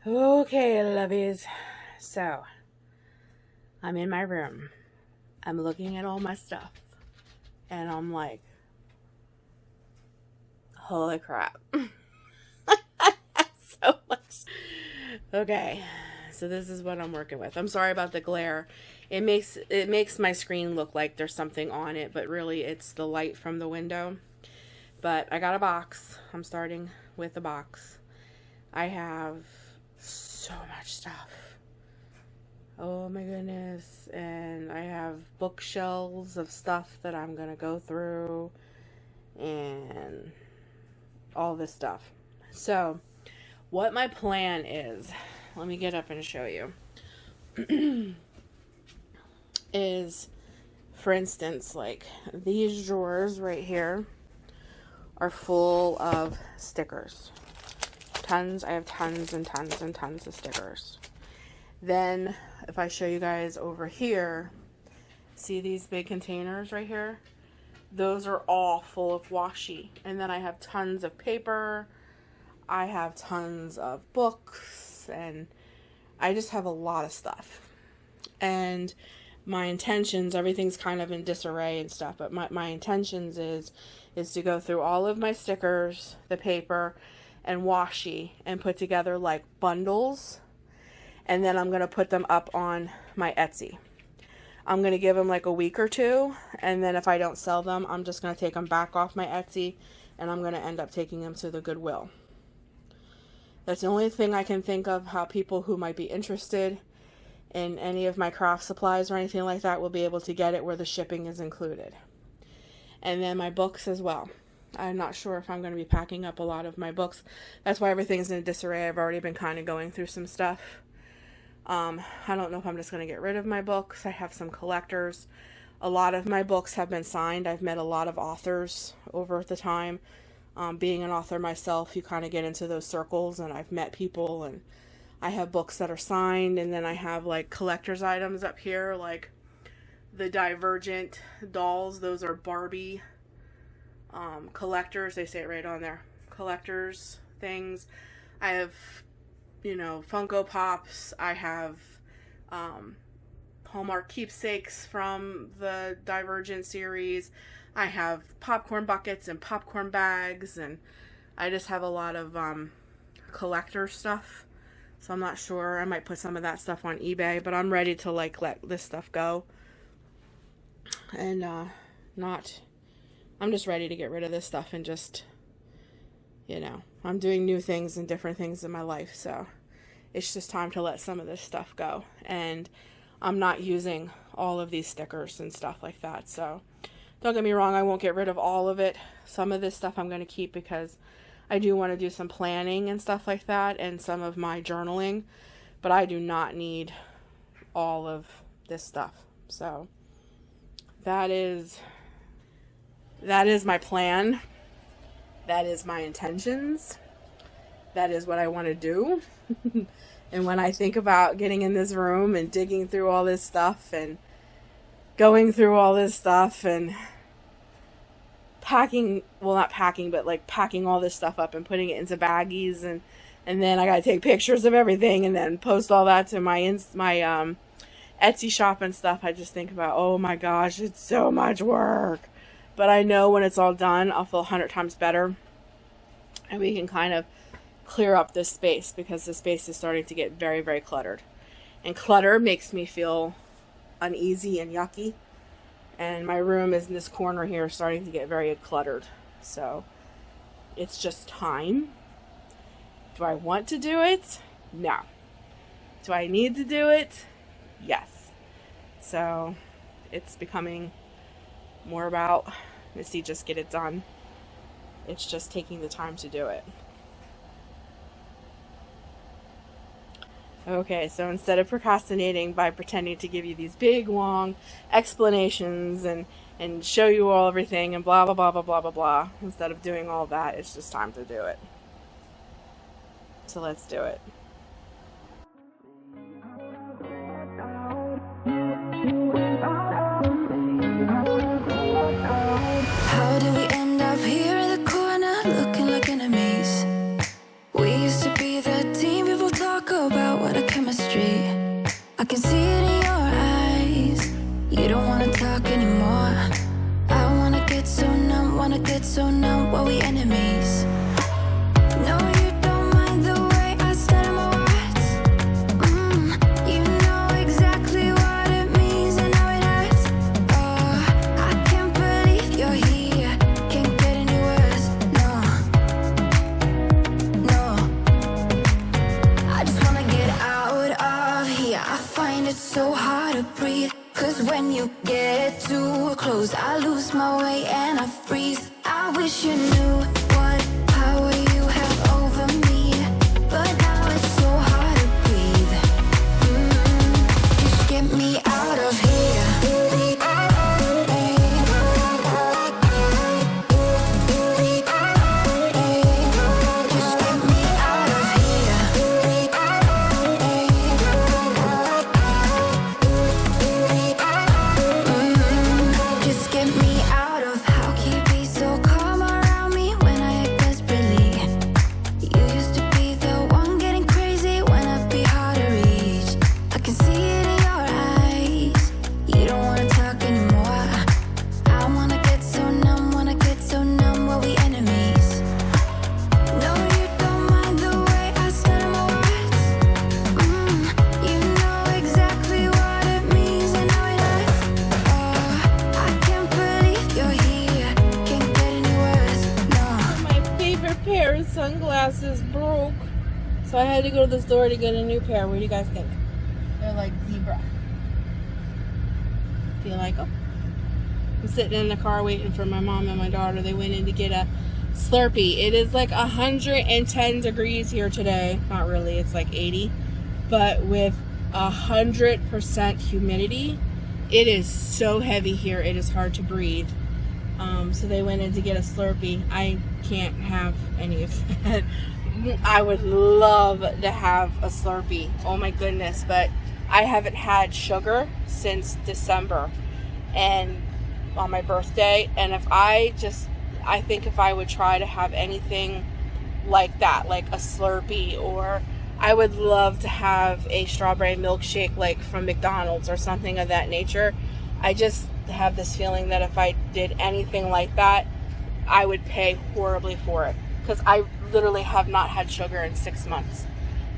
Okay, lovies. So, I'm in my room. I'm looking at all my stuff. And I'm like, holy crap. So much. Okay, so this is what I'm working with. I'm sorry about the glare. It makes my screen look like there's something on it, but really it's the light from the window. But I got a box. I'm starting with a box. I have so much stuff. Oh my goodness. And I have bookshelves of stuff that I'm going to go through and all this stuff. So, what my plan is, let me get up and show you, is, for instance, like these drawers right here are full of stickers. I have tons and tons and tons of stickers. Then, if I show you guys over here, see these big containers right here? Those are all full of washi. And then I have tons of paper. I have tons of books. And I just have a lot of stuff. And my intentions, everything's kind of in disarray and stuff, but my intentions is to go through all of my stickers, the paper, and washi, and put together like bundles. And then I'm going to put them up on my Etsy. I'm going to give them like a week or two, and then if I don't sell them, I'm just going to take them back off my Etsy, and I'm going to end up taking them to the Goodwill. That's the only thing I can think of how people who might be interested in any of my craft supplies or anything like that will be able to get it where the shipping is included. And then my books as well. I'm not sure if I'm going to be packing up a lot of my books. That's why everything's in disarray. I've already been kind of going through some stuff. I don't know if I'm just going to get rid of my books. I have some collectors. A lot of my books have been signed. I've met a lot of authors over the time. Being an author myself, you kind of get into those circles, and I've met people, and I have books that are signed, and then I have like collector's items up here, like the Divergent dolls. Those are Barbie collectors. They say it right on there. Collectors things. I have, Funko Pops. I have Hallmark keepsakes from the Divergent series. I have popcorn buckets and popcorn bags, and I just have a lot of collector stuff. So I'm not sure. I might put some of that stuff on eBay, but I'm ready to like let this stuff go. And I'm just ready to get rid of this stuff and just, I'm doing new things and different things in my life. So it's just time to let some of this stuff go. And I'm not using all of these stickers and stuff like that. So don't get me wrong, I won't get rid of all of it. Some of this stuff I'm going to keep because I do want to do some planning and stuff like that and some of my journaling. But I do not need all of this stuff. So that is my plan. That is my intentions. That is what I want to do. And when I think about getting in this room and digging through all this stuff and going through all this stuff and packing all this stuff up and putting it into baggies, and then I got to take pictures of everything and then post all that to my Etsy shop and stuff, I just think about, oh my gosh, it's so much work. But I know when it's all done, I'll feel 100 times better. And we can kind of clear up this space because the space is starting to get very, very cluttered. And clutter makes me feel uneasy and yucky. And my room is in this corner here starting to get very cluttered. So it's just time. Do I want to do it? No. Do I need to do it? Yes. So it's becoming more about Missy, just get it done. It's just taking the time to do it. Okay, so instead of procrastinating by pretending to give you these big, long explanations and show you all everything and blah, blah, blah, blah, blah, blah, blah, instead of doing all that, it's just time to do it. So let's do it. How did we end up here in the corner looking like enemies? We used to be the team people talk about. I can see it in your eyes. You don't wanna talk anymore. I wanna get so numb while we enemies. No, you don't mind the way I stutter my words. You know exactly what it means and how it hurts. Oh, I can't believe you're here. Can't get any worse. No, no. I just wanna get out of here. I find it so hard to breathe. Cause when you get too close, I lose my way and I freeze. I wish you knew what power you have over me, but now it's so hard to breathe. Just get me out of here. Just get me out of here. Just get me out of. How can you be so calm around me when I act desperately? You used to be the one getting crazy when I'd be hard to reach. I can see it in your eyes. You don't wanna talk anymore. I wanna get so numb while we enemies. No, you don't mind the way I stutter my words. You know exactly what it means and how it hurts. Oh, I can't believe you're here. Can't get any worse. No. My favorite pair of sunglasses broke, so I had to go to the store to get a new pair. What do you guys think? They're like zebra. Do you like them? I'm sitting in the car waiting for my mom and my daughter. They went in to get a Slurpee. It is like 110 degrees here today. Not really, it's like 80. But with 100% humidity, it is so heavy here, it is hard to breathe. So they went in to get a Slurpee. I can't have any of that. I would love to have a Slurpee. Oh my goodness, but I haven't had sugar since December and on my birthday. And I think if I would try to have anything like that, like a Slurpee, or I would love to have a strawberry milkshake like from McDonald's or something of that nature. I just have this feeling that if I did anything like that, I would pay horribly for it, because I literally have not had sugar in 6 months.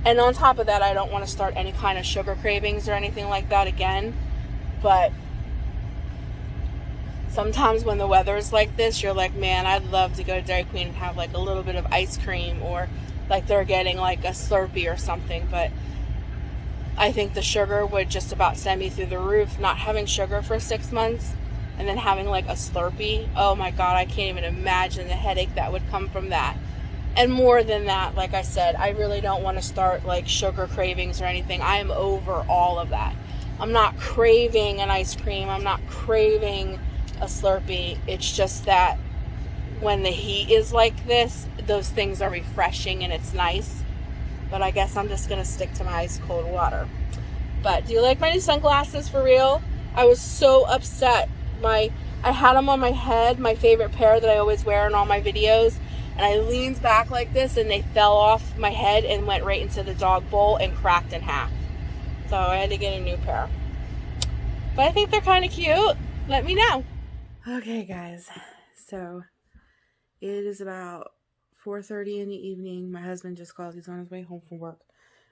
And on top of that, I don't want to start any kind of sugar cravings or anything like that again. But sometimes when the weather is like this, you're like, man, I'd love to go to Dairy Queen and have like a little bit of ice cream, or like they're getting like a Slurpee or something. But I think the sugar would just about send me through the roof. Not having sugar for 6 months and then having like a Slurpee, oh my God, I can't even imagine the headache that would come from that. And more than that, like I said, I really don't want to start like sugar cravings or anything. I am over all of that. I'm not craving an ice cream. I'm not craving a Slurpee. It's just that when the heat is like this, those things are refreshing and it's nice. But I guess I'm just going to stick to my ice cold water. But do you like my new sunglasses for real? I was so upset. I had them on my head, my favorite pair that I always wear in all my videos. And I leaned back like this and they fell off my head and went right into the dog bowl and cracked in half. So I had to get a new pair. But I think they're kind of cute. Let me know. Okay, guys. So it is about 4:30 in the evening. My husband just called. He's on his way home from work.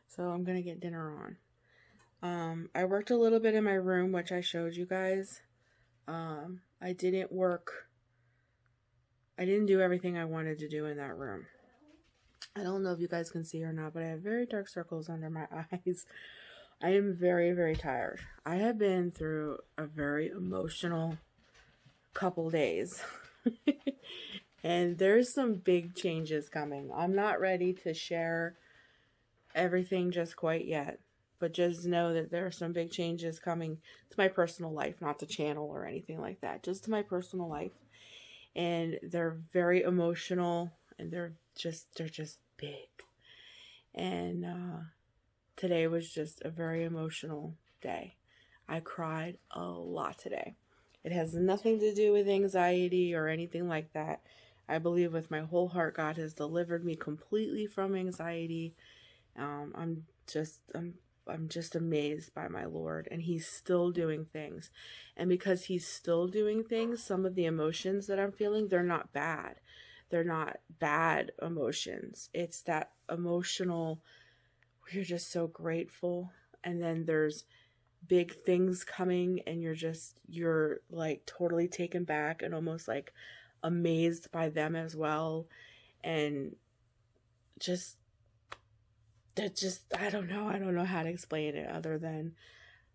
So I'm going to get dinner on. I worked a little bit in my room, which I showed you guys. I didn't do everything I wanted to do in that room. I don't know if you guys can see or not, but I have very dark circles under my eyes. I am very, very tired. I have been through a very emotional couple days. And there's some big changes coming. I'm not ready to share everything just quite yet. But just know that there are some big changes coming to my personal life, not the channel or anything like that. Just to my personal life. And they're very emotional, and they're just big. And today was just a very emotional day. I cried a lot today. It has nothing to do with anxiety or anything like that. I believe with my whole heart God has delivered me completely from anxiety. I'm I'm just amazed by my Lord, and he's still doing things. And because he's still doing things, some of the emotions that I'm feeling, they're not bad. They're not bad emotions. It's that emotional where you're just so grateful, and then there's big things coming and you're like totally taken back and almost like amazed by them as well. And just I don't know how to explain it other than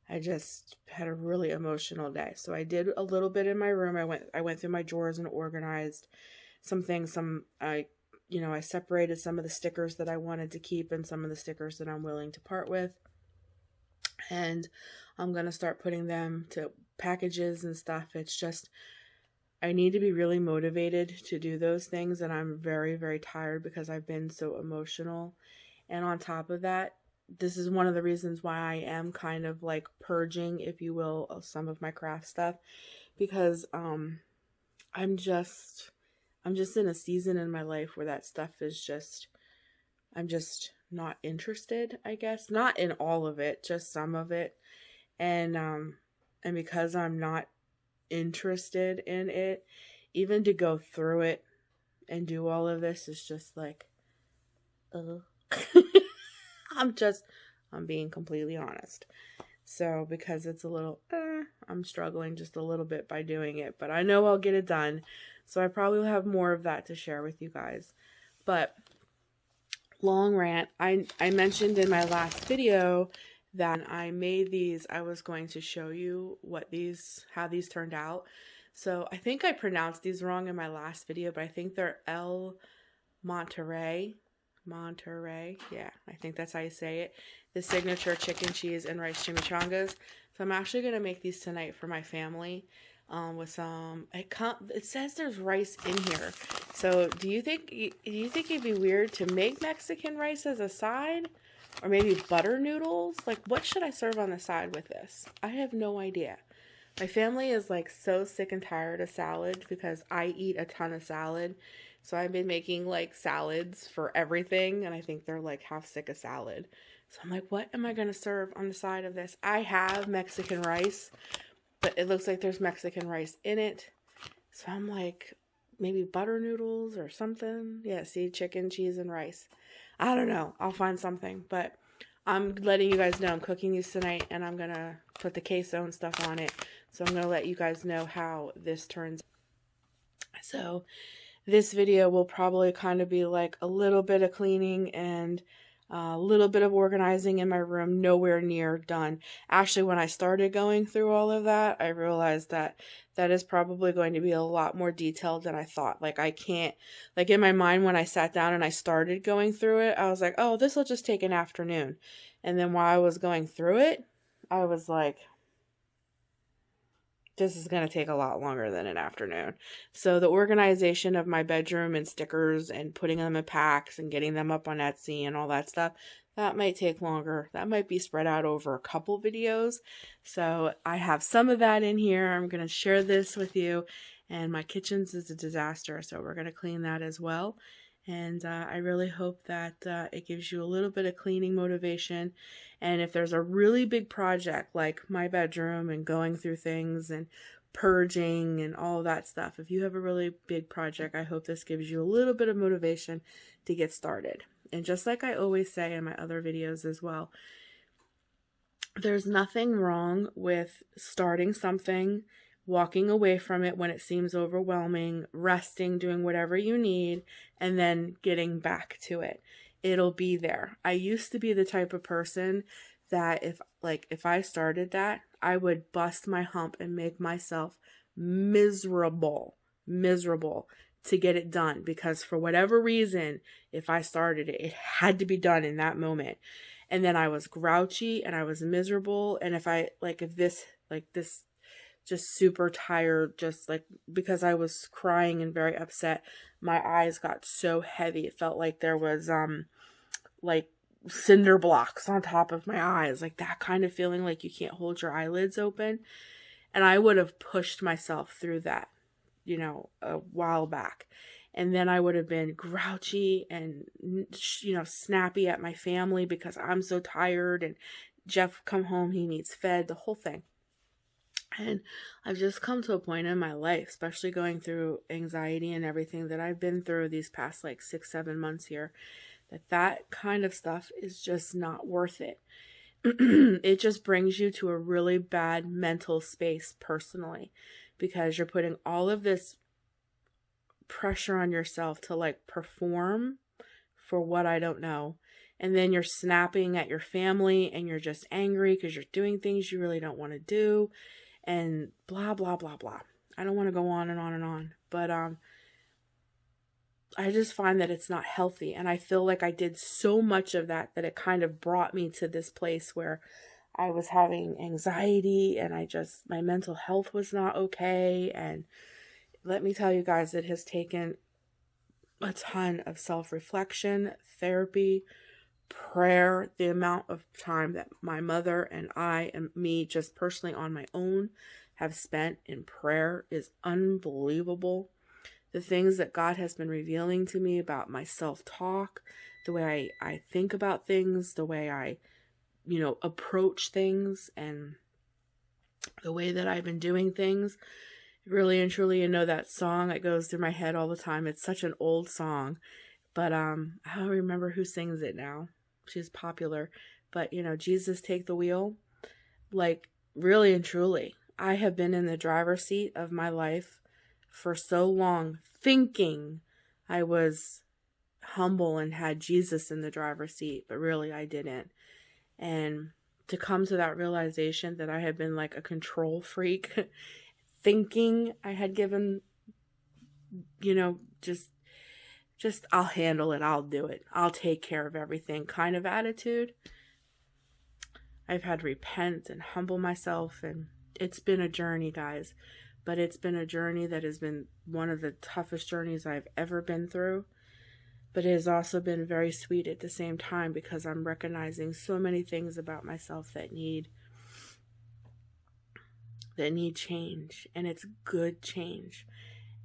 I just had a really emotional day. So I did a little bit in my room. I went through my drawers and organized some things. I separated some of the stickers that I wanted to keep and some of the stickers that I'm willing to part with. And I'm going to start putting them to packages and stuff. It's just, I need to be really motivated to do those things. And I'm very, very tired because I've been so emotional. And on top of that, this is one of the reasons why I am kind of like purging, if you will, of some of my craft stuff. Because I'm just in a season in my life where that stuff is just, I'm just not interested, I guess. Not in all of it, just some of it. And because I'm not interested in it, even to go through it and do all of this is just like, I'm being completely honest. So because it's a little, I'm struggling just a little bit by doing it, but I know I'll get it done. So I probably will have more of that to share with you guys. But long rant, I mentioned in my last video that I made these. I was going to show you how these turned out. So I think I pronounced these wrong in my last video, but I think they're El Monterey. Yeah, I think that's how you say it. The signature chicken, cheese, and rice chimichangas. So I'm actually going to make these tonight for my family. With some, it says there's rice in here. So do you think it'd be weird to make Mexican rice as a side? Or maybe butter noodles? Like, what should I serve on the side with this? I have no idea. My family is like so sick and tired of salad because I eat a ton of salad. So I've been making like salads for everything, and I think they're like half sick of salad. So I'm like, what am I going to serve on the side of this? I have Mexican rice, but it looks like there's Mexican rice in it. So I'm like, maybe butter noodles or something. Yeah, see, chicken, cheese, and rice. I don't know. I'll find something. But I'm letting you guys know I'm cooking these tonight, and I'm going to put the queso and stuff on it. So I'm going to let you guys know how this turns out. So this video will probably kind of be like a little bit of cleaning and a little bit of organizing in my room, nowhere near done. Actually, when I started going through all of that, I realized that is probably going to be a lot more detailed than I thought. Like, I can't, like in my mind when I sat down and I started going through it, I was like, oh, this will just take an afternoon. And then while I was going through it, I was like, this is going to take a lot longer than an afternoon. So the organization of my bedroom and stickers and putting them in packs and getting them up on Etsy and all that stuff, that might take longer. That might be spread out over a couple videos. So I have some of that in here. I'm going to share this with you. And my kitchen's is a disaster, so we're going to clean that as well. And I really hope that it gives you a little bit of cleaning motivation. And if there's a really big project like my bedroom and going through things and purging and all that stuff, if you have a really big project, I hope this gives you a little bit of motivation to get started. And just like I always say in my other videos as well, there's nothing wrong with starting something, walking away from it when it seems overwhelming, resting, doing whatever you need, and then getting back to it. It'll be there. I used to be the type of person that if I started that, I would bust my hump and make myself miserable to get it done, because for whatever reason, if I started it, it had to be done in that moment. And then I was grouchy and I was miserable. And if this just super tired, just like because I was crying and very upset, my eyes got so heavy. It felt like there was like cinder blocks on top of my eyes, like that kind of feeling, like you can't hold your eyelids open. And I would have pushed myself through that, a while back. And then I would have been grouchy and, snappy at my family because I'm so tired and Jeff come home, he needs fed, the whole thing. And I've just come to a point in my life, especially going through anxiety and everything that I've been through these past like 6-7 months here, that kind of stuff is just not worth it. It just brings you to a really bad mental space personally, because you're putting all of this pressure on yourself to like perform for what I don't know. And then you're snapping at your family and you're just angry because you're doing things you really don't want to do and blah, blah, blah, blah. I don't want to go on and on and on, but I just find that it's not healthy. And I feel like I did so much of that it kind of brought me to this place where I was having anxiety and my mental health was not okay. And let me tell you guys, it has taken a ton of self-reflection, therapy, prayer. The amount of time that my mother and I and me just personally on my own have spent in prayer is unbelievable. The things that God has been revealing to me about my self-talk, the way I think about things, the way I, approach things, and the way that I've been doing things. Really and truly, that song that goes through my head all the time. It's such an old song, but I don't remember who sings it now. She's popular, but Jesus Take the Wheel. Like, really and truly, I have been in the driver's seat of my life for so long, thinking I was humble and had Jesus in the driver's seat, but really I didn't. And to come to that realization that I had been like a control freak, thinking I had given, just I'll handle it, I'll do it, I'll take care of everything kind of attitude. I've had to repent and humble myself, and it's been a journey, guys. But it's been a journey that has been one of the toughest journeys I've ever been through. But it has also been very sweet at the same time, because I'm recognizing so many things about myself that need change. And it's good change.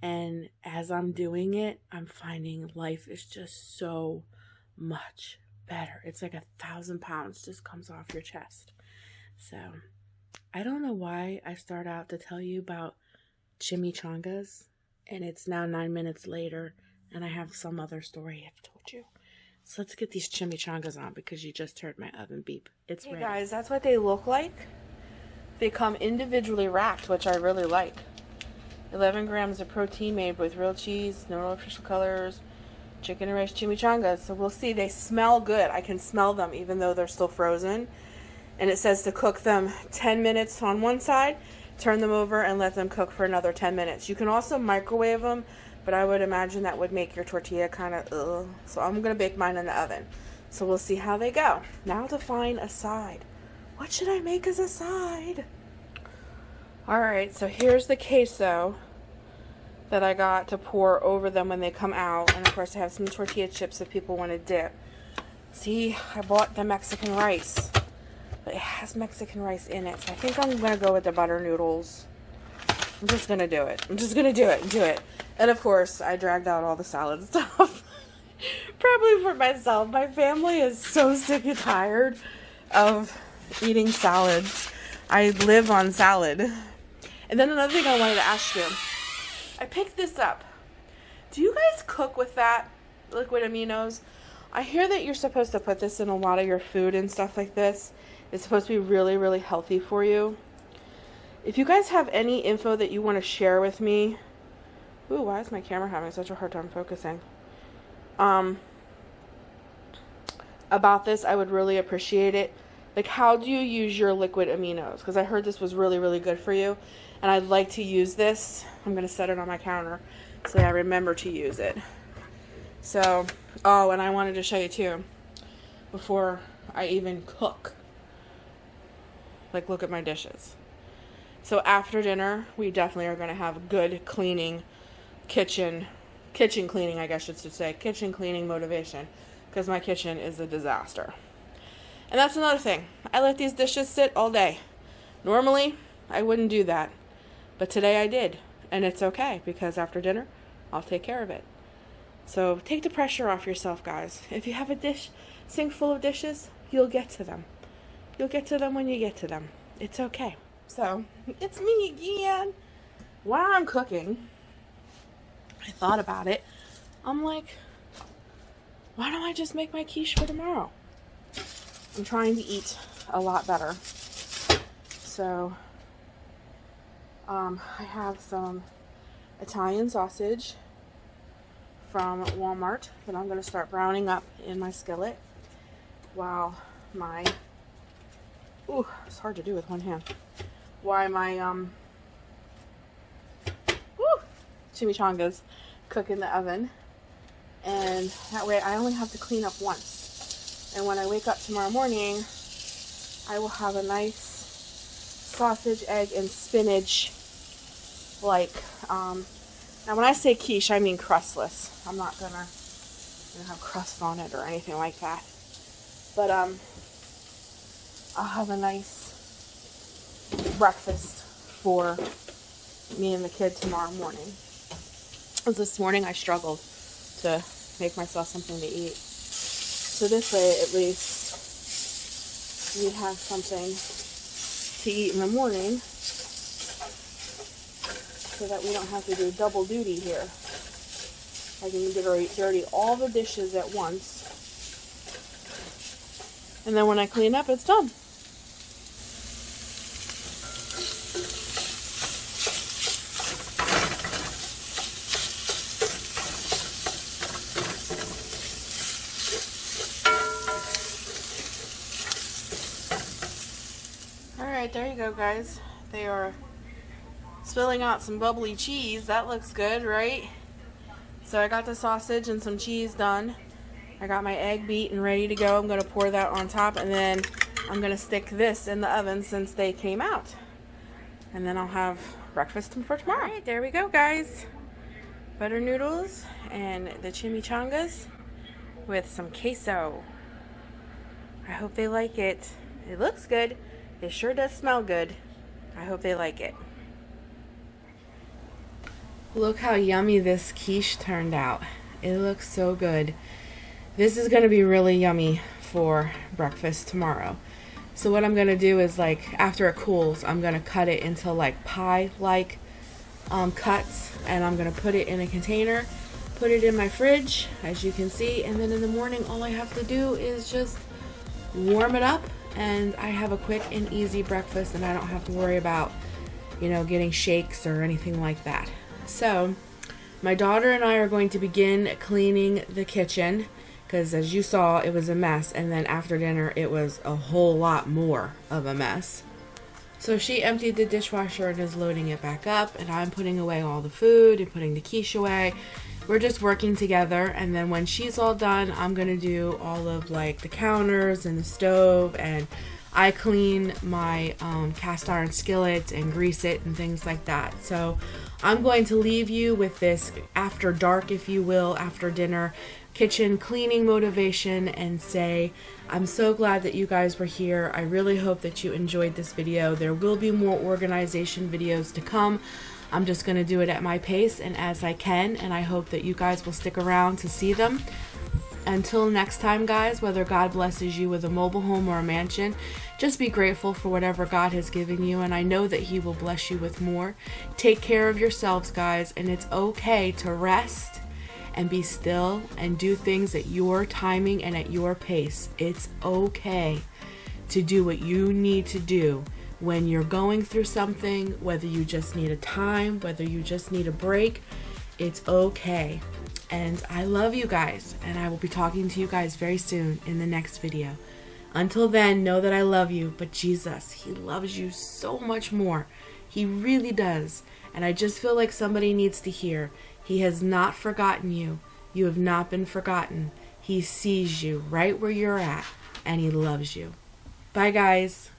And as I'm doing it, I'm finding life is just so much better. It's like 1,000 pounds just comes off your chest. So I don't know why I start out to tell you about chimichangas, and it's now 9 minutes later, and I have some other story I've told you. So let's get these chimichangas on, because you just heard my oven beep. It's ready. Hey guys, that's what they look like. They come individually wrapped, which I really like. 11 grams of protein made with real cheese, no artificial colors, chicken and rice chimichangas. So we'll see. They smell good. I can smell them even though they're still frozen. And it says to cook them 10 minutes on one side, turn them over, and let them cook for another 10 minutes. You can also microwave them, but I would imagine that would make your tortilla kind of ugh. So I'm going to bake mine in the oven. So we'll see how they go. Now to find a side. What should I make as a side? Alright, so here's the queso that I got to pour over them when they come out. And of course I have some tortilla chips if people want to dip. See, I bought the Mexican rice. But it has Mexican rice in it. So I think I'm going to go with the butter noodles. I'm just going to do it. I'm just going to do it. And of course, I dragged out all the salad stuff. Probably for myself. My family is so sick and tired of eating salads. I live on salad. And then another thing I wanted to ask you. I picked this up. Do you guys cook with that liquid aminos? I hear that you're supposed to put this in a lot of your food and stuff like this. It's supposed to be really, really healthy for you. If you guys have any info that you want to share with me. Ooh, why is my camera having such a hard time focusing? About this, I would really appreciate it. Like, how do you use your liquid aminos? Because I heard this was really, really good for you. And I'd like to use this. I'm going to set it on my counter so that I remember to use it. So, oh, and I wanted to show you too, before I even cook. Like, look at my dishes. So after dinner, we definitely are going to have good cleaning, kitchen cleaning, I guess I should say, kitchen cleaning motivation, because my kitchen is a disaster. And that's another thing. I let these dishes sit all day. Normally, I wouldn't do that, but today I did, and it's okay, because after dinner, I'll take care of it. So take the pressure off yourself, guys. If you have a sink full of dishes, you'll get to them. You'll get to them when you get to them. It's okay. So, it's me again. While I'm cooking, I thought about it. I'm like, why don't I just make my quiche for tomorrow? I'm trying to eat a lot better. So, I have some Italian sausage from Walmart that I'm going to start browning up in my skillet while my, ooh, it's hard to do with one hand, while my chimichangas cook in the oven. And that way I only have to clean up once. And when I wake up tomorrow morning, I will have a nice sausage, egg, and spinach, like, now when I say quiche, I mean crustless. I'm not gonna have crust on it or anything like that. But, I'll have a nice breakfast for me and the kid tomorrow morning. Because this morning I struggled to make myself something to eat. So this way, at least, we have something to eat in the morning so that we don't have to do double duty here. I can dirty all the dishes at once. And then when I clean up, it's done. Alright, there you go, guys. They are spilling out some bubbly cheese. That looks good, right? So I got the sausage and some cheese done. I got my egg beat and ready to go. I'm going to pour that on top, and then I'm going to stick this in the oven since they came out. And then I'll have breakfast for tomorrow. Alright, there we go, guys. Butter noodles and the chimichangas with some queso. I hope they like it. It looks good. It sure does smell good. I hope they like it. Look how yummy this quiche turned out. It looks so good. This is going to be really yummy for breakfast tomorrow. So what I'm going to do is, like, after it cools, I'm going to cut it into like pie-like cuts, and I'm going to put it in a container, put it in my fridge, as you can see, and then in the morning all I have to do is just warm it up, and I have a quick and easy breakfast, and I don't have to worry about, you know, getting shakes or anything like that. So my daughter and I are going to begin cleaning the kitchen, because as you saw, it was a mess, and then after dinner it was a whole lot more of a mess. So she emptied the dishwasher and is loading it back up, and I'm putting away all the food and putting the quiche away. We're just working together, and then when she's all done, I'm gonna do all of like the counters and the stove, and I clean my cast iron skillet and grease it and things like that. So I'm going to leave you with this after dark, if you will, after dinner kitchen cleaning motivation, and say I'm so glad that you guys were here. I really hope that you enjoyed this video. There will be more organization videos to come. I'm just going to do it at my pace and as I can, and I hope that you guys will stick around to see them. Until next time, guys, whether God blesses you with a mobile home or a mansion, just be grateful for whatever God has given you, and I know that He will bless you with more. Take care of yourselves, guys, and it's okay to rest and be still and do things at your timing and at your pace. It's okay to do what you need to do when you're going through something, whether you just need a time, whether you just need a break. It's okay. And I love you guys, and I will be talking to you guys very soon in the next video. Until then, know that I love you, but Jesus, He loves you so much more. He really does. And I just feel like somebody needs to hear, He has not forgotten you. You have not been forgotten. He sees you right where you're at, and He loves you. Bye, guys.